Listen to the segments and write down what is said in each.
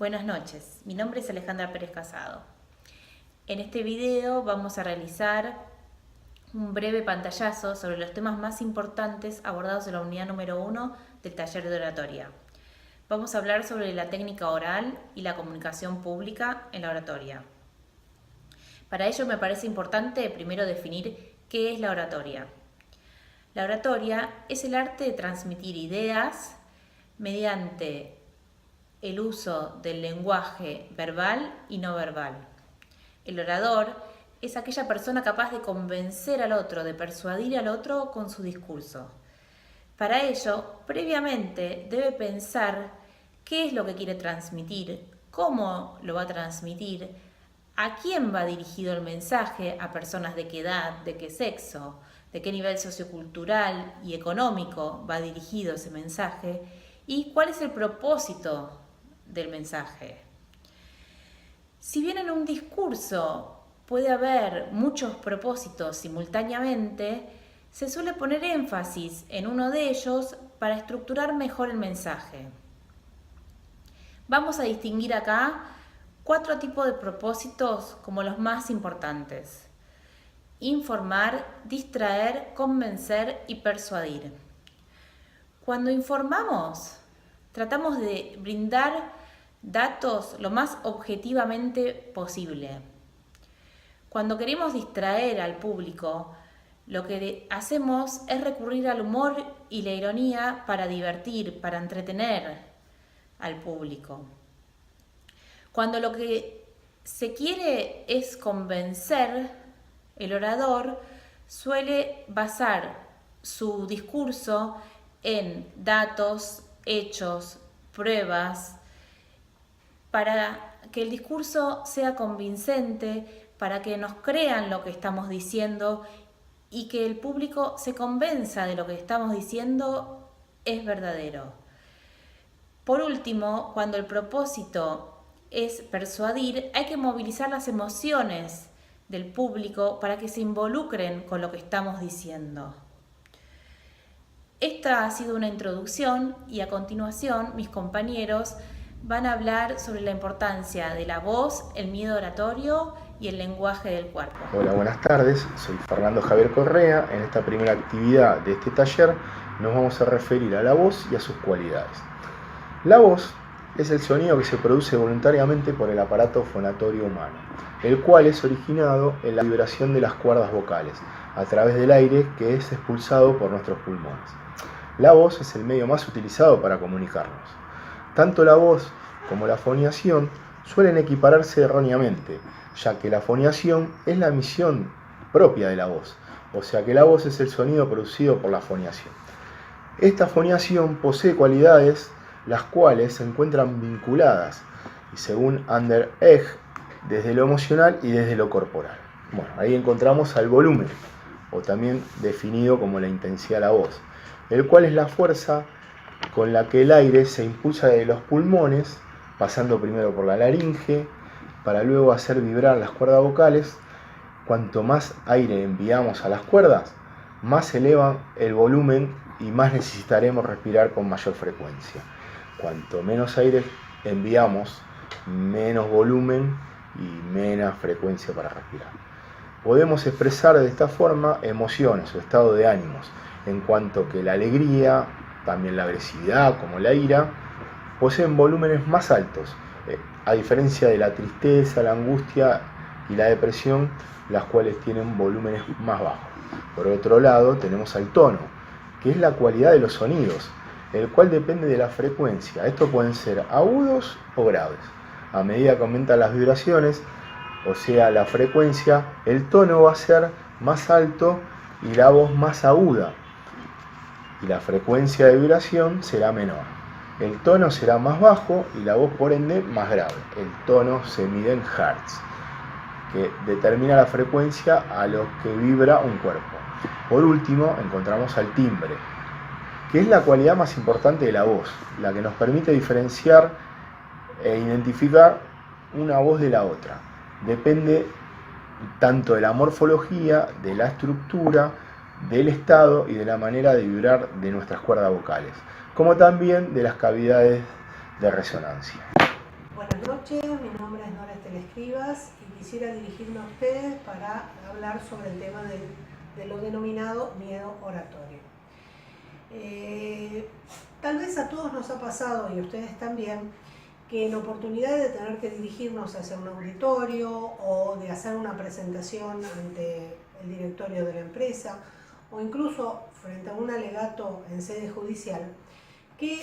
Buenas noches, mi nombre es Alejandra Pérez Casado. En este video vamos a realizar un breve pantallazo sobre los temas más importantes abordados en la unidad número 1 del taller de oratoria. Vamos a hablar sobre la técnica oral y la comunicación pública en la oratoria. Para ello me parece importante primero definir qué es la oratoria. La oratoria es el arte de transmitir ideas mediante el uso del lenguaje verbal y no verbal. El orador es aquella persona capaz de convencer al otro, de persuadir al otro con su discurso. Para ello, previamente debe pensar qué es lo que quiere transmitir, cómo lo va a transmitir, a quién va dirigido el mensaje, a personas de qué edad, de qué sexo, de qué nivel sociocultural y económico va dirigido ese mensaje y cuál es el propósito del mensaje. Si bien en un discurso puede haber muchos propósitos simultáneamente, se suele poner énfasis en uno de ellos para estructurar mejor el mensaje. Vamos a distinguir acá 4 tipos de propósitos como los más importantes: informar, distraer, convencer y persuadir. Cuando informamos, tratamos de brindar datos lo más objetivamente posible. Cuando queremos distraer al público, lo que hacemos es recurrir al humor y la ironía para divertir, para entretener al público. Cuando lo que se quiere es convencer, el orador suele basar su discurso en datos, hechos, pruebas, para que el discurso sea convincente, para que nos crean lo que estamos diciendo y que el público se convenza de lo que estamos diciendo es verdadero. Por último, cuando el propósito es persuadir, hay que movilizar las emociones del público para que se involucren con lo que estamos diciendo. Esta ha sido una introducción y a continuación mis compañeros van a hablar sobre la importancia de la voz, el miedo oratorio y el lenguaje del cuerpo. Hola, buenas tardes. Soy Fernando Javier Correa. En esta primera actividad de este taller nos vamos a referir a la voz y a sus cualidades. La voz es el sonido que se produce voluntariamente por el aparato fonatorio humano, el cual es originado en la vibración de las cuerdas vocales a través del aire que es expulsado por nuestros pulmones. La voz es el medio más utilizado para comunicarnos. Tanto la voz como la foniación suelen equipararse erróneamente, ya que la foniación es la emisión propia de la voz, o sea que la voz es el sonido producido por la foniación. Esta foniación posee cualidades las cuales se encuentran vinculadas, y según Ander Egg, desde lo emocional y desde lo corporal. Bueno, ahí encontramos al volumen, o también definido como la intensidad de la voz, el cual es la fuerza con la que el aire se impulsa de los pulmones, pasando primero por la laringe, para luego hacer vibrar las cuerdas vocales. Cuanto más aire enviamos a las cuerdas, más se eleva el volumen y más necesitaremos respirar con mayor frecuencia. Cuanto menos aire enviamos, menos volumen y menos frecuencia para respirar. Podemos expresar de esta forma emociones o estado de ánimos, en cuanto que la alegría, también la agresividad como la ira, poseen volúmenes más altos, a diferencia de la tristeza, la angustia y la depresión, las cuales tienen volúmenes más bajos. Por otro lado, tenemos al tono, que es la cualidad de los sonidos, el cual depende de la frecuencia. Estos pueden ser agudos o graves. A medida que aumentan las vibraciones, o sea la frecuencia, el tono va a ser más alto y la voz más aguda, y la frecuencia de vibración será menor. El tono será más bajo y la voz por ende más grave. El tono se mide en hertz, que determina la frecuencia a lo que vibra un cuerpo. Por último, encontramos al timbre, que es la cualidad más importante de la voz, la que nos permite diferenciar e identificar una voz de la otra. Depende tanto de la morfología, de la estructura, del estado y de la manera de vibrar de nuestras cuerdas vocales, como también de las cavidades de resonancia. Bueno, buenas noches. Mi nombre es Nora Estel Escribas y quisiera dirigirme a ustedes para hablar sobre el tema de lo denominado miedo oratorio. Tal vez a todos nos ha pasado, y a ustedes también, que en oportunidad de tener que dirigirnos hacia un auditorio o de hacer una presentación ante el directorio de la empresa o incluso frente a un alegato en sede judicial, que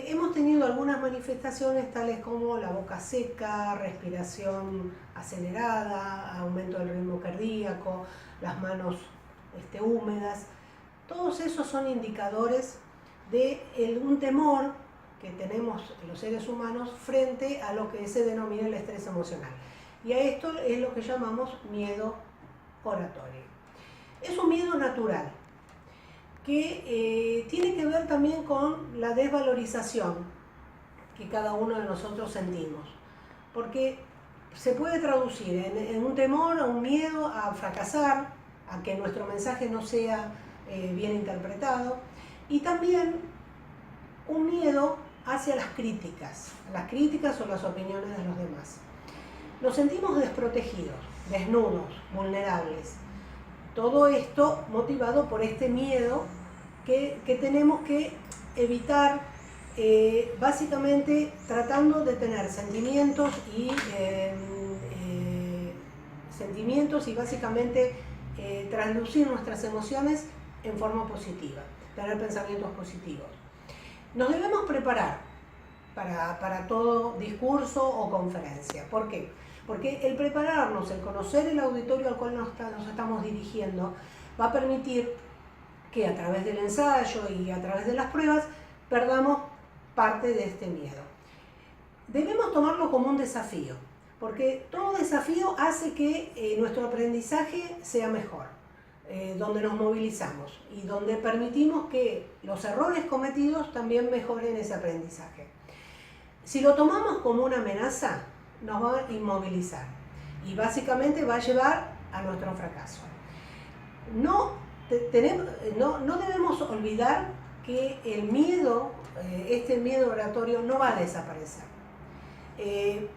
hemos tenido algunas manifestaciones tales como la boca seca, respiración acelerada, aumento del ritmo cardíaco, las manos húmedas. Todos esos son indicadores de un temor que tenemos los seres humanos frente a lo que se denomina el estrés emocional. Y a esto es lo que llamamos miedo oratorio. Es un miedo natural que tiene que ver también con la desvalorización que cada uno de nosotros sentimos, porque se puede traducir en un temor, a un miedo a fracasar, a que nuestro mensaje no sea bien interpretado, y también un miedo hacia las críticas o las opiniones de los demás. Nos sentimos desprotegidos, desnudos, vulnerables. Todo esto motivado por este miedo que tenemos que evitar, básicamente tratando de tener sentimientos y básicamente traducir nuestras emociones en forma positiva, tener pensamientos positivos. Nos debemos preparar para todo discurso o conferencia. ¿Por qué? Porque el prepararnos, el conocer el auditorio al cual nos estamos dirigiendo, va a permitir que a través del ensayo y a través de las pruebas perdamos parte de este miedo. Debemos tomarlo como un desafío, porque todo desafío hace que nuestro aprendizaje sea mejor, donde nos movilizamos y donde permitimos que los errores cometidos también mejoren ese aprendizaje. Si lo tomamos como una amenaza, nos va a inmovilizar y básicamente va a llevar a nuestro fracaso. No debemos olvidar que el miedo, este miedo oratorio, no va a desaparecer.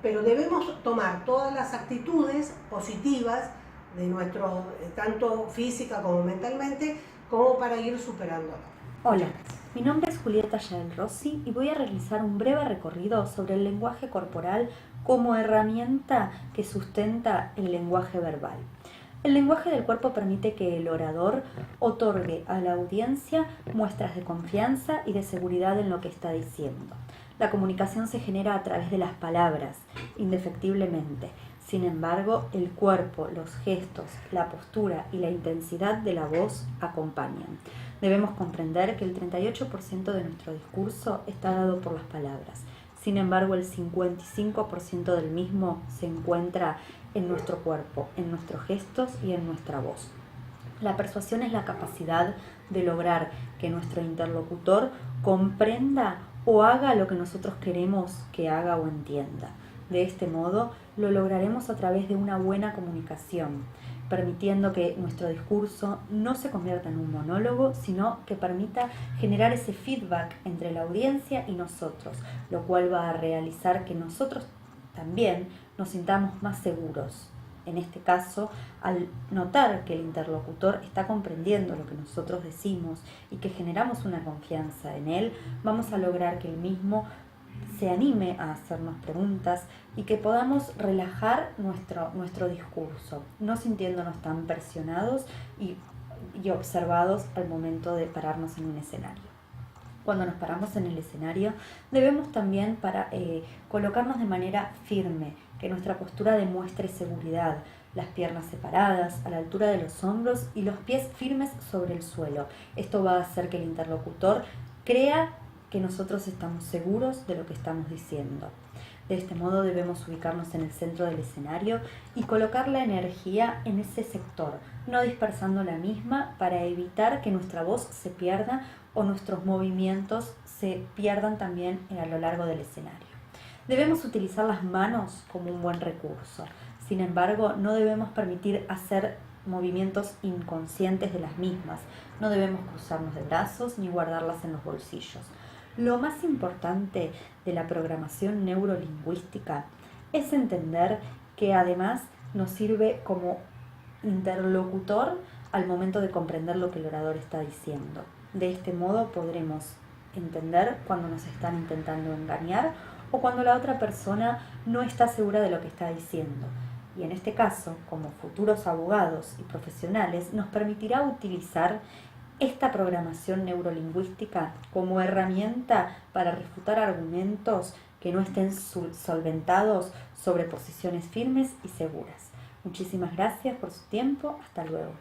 Pero debemos tomar todas las actitudes positivas de nuestro, tanto física como mentalmente, como para ir superándolo. Hola, mi nombre es Julieta Yael Rossi y voy a realizar un breve recorrido sobre el lenguaje corporal como herramienta que sustenta el lenguaje verbal. El lenguaje del cuerpo permite que el orador otorgue a la audiencia muestras de confianza y de seguridad en lo que está diciendo. La comunicación se genera a través de las palabras, indefectiblemente. Sin embargo, el cuerpo, los gestos, la postura y la intensidad de la voz acompañan. Debemos comprender que el 38% de nuestro discurso está dado por las palabras. Sin embargo, el 55% del mismo se encuentra en nuestro cuerpo, en nuestros gestos y en nuestra voz. La persuasión es la capacidad de lograr que nuestro interlocutor comprenda o haga lo que nosotros queremos que haga o entienda. De este modo, lo lograremos a través de una buena comunicación, permitiendo que nuestro discurso no se convierta en un monólogo, sino que permita generar ese feedback entre la audiencia y nosotros, lo cual va a realizar que nosotros también nos sintamos más seguros. En este caso, al notar que el interlocutor está comprendiendo lo que nosotros decimos y que generamos una confianza en él, vamos a lograr que el mismo se anime a hacernos preguntas y que podamos relajar nuestro discurso, no sintiéndonos tan presionados y observados al momento de pararnos en un escenario. Cuando nos paramos en el escenario, debemos también colocarnos de manera firme, que nuestra postura demuestre seguridad, las piernas separadas, a la altura de los hombros y los pies firmes sobre el suelo. Esto va a hacer que el interlocutor crea que nosotros estamos seguros de lo que estamos diciendo. De este modo debemos ubicarnos en el centro del escenario y colocar la energía en ese sector, no dispersando la misma para evitar que nuestra voz se pierda o nuestros movimientos se pierdan también a lo largo del escenario. Debemos utilizar las manos como un buen recurso. Sin embargo, no debemos permitir hacer movimientos inconscientes de las mismas. No debemos cruzarnos de brazos ni guardarlas en los bolsillos. Lo más importante de la programación neurolingüística es entender que además nos sirve como interlocutor al momento de comprender lo que el orador está diciendo. De este modo podremos entender cuando nos están intentando engañar o cuando la otra persona no está segura de lo que está diciendo. Y en este caso, como futuros abogados y profesionales, nos permitirá utilizar esta programación neurolingüística como herramienta para refutar argumentos que no estén solventados sobre posiciones firmes y seguras. Muchísimas gracias por su tiempo. Hasta luego.